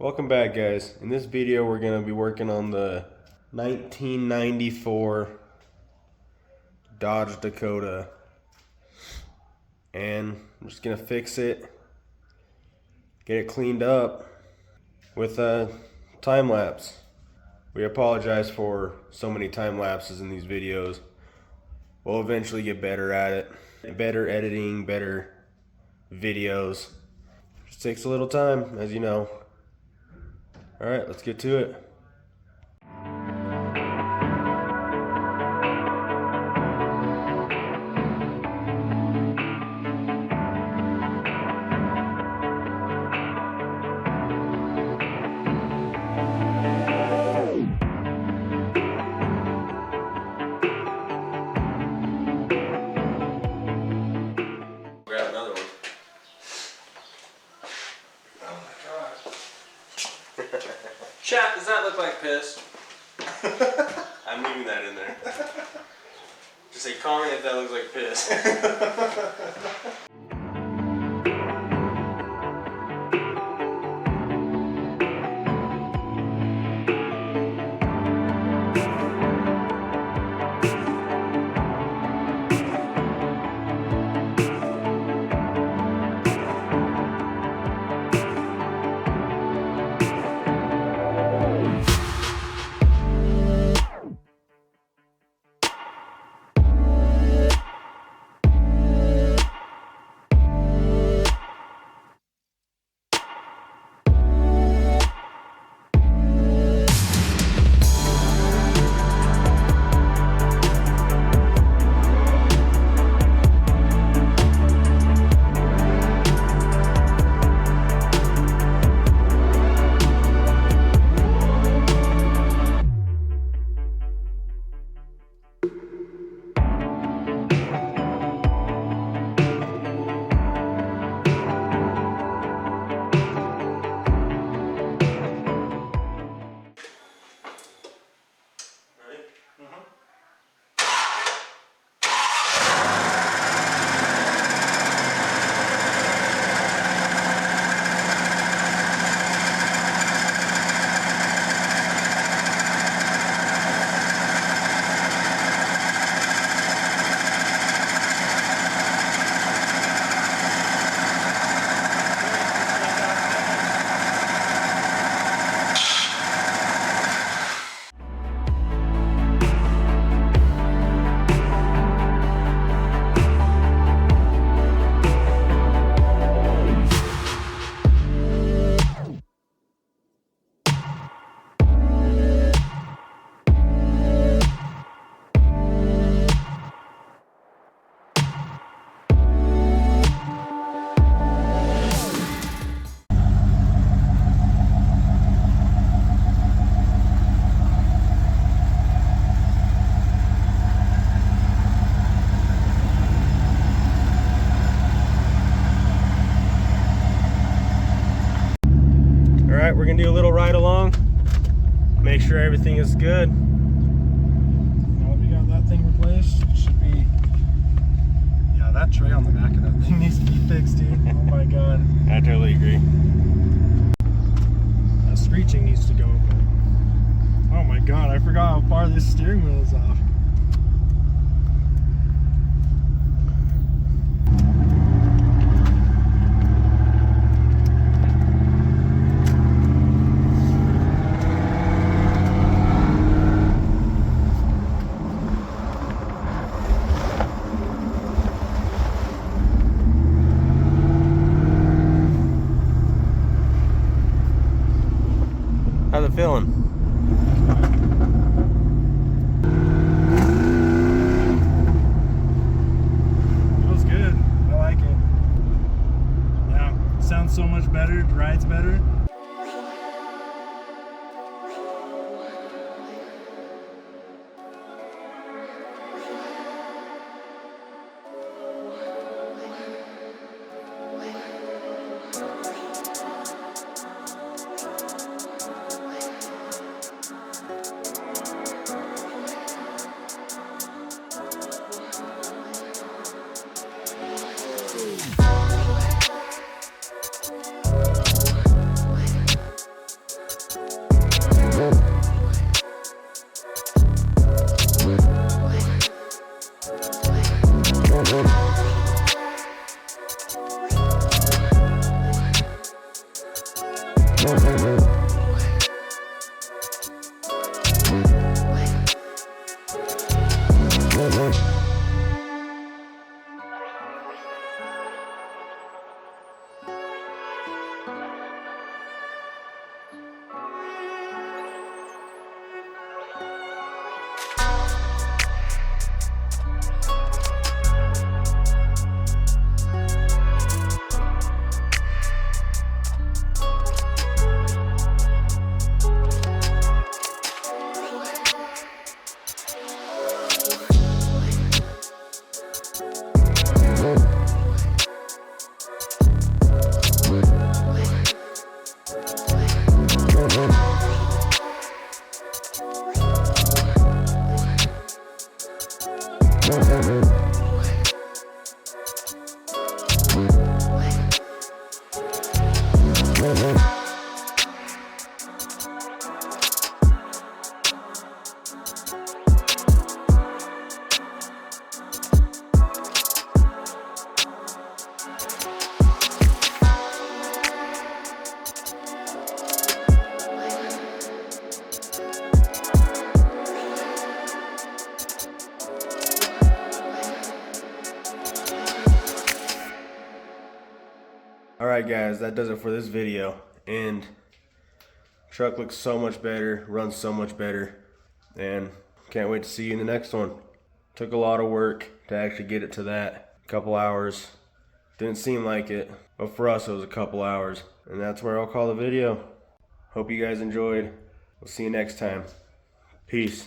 Welcome back, guys. In this video we're going to be working on the 1994 Dodge Dakota, and I'm just going to fix it, get it cleaned up with a time lapse. We apologize for so many time lapses in these videos. We'll eventually get better at it. Better editing, better videos. Just takes a little time, as you know. Alright, let's get to it. Grab another one. Oh my god. Chat, does that look like piss? I'm leaving that in there. Just say comment if that looks like piss. Alright, we're gonna do a little ride along, make sure everything is good. Now that we got that thing replaced, it should be... Yeah, that tray on the back of that thing needs to be fixed, dude. Oh my god. I totally agree. That screeching needs to go, but... Oh my god, I forgot how far this steering wheel is off. How's it feeling? Feels good. I like it. Yeah, sounds so much better. It rides better. Alright guys, that does it for this video, and truck looks so much better, runs so much better, and can't wait to see you in the next one. Took a lot of work to actually get it to that. Couple hours. Didn't seem like it, but for us it was a couple hours, and that's where I'll call the video. Hope you guys enjoyed. We'll see you next time. Peace.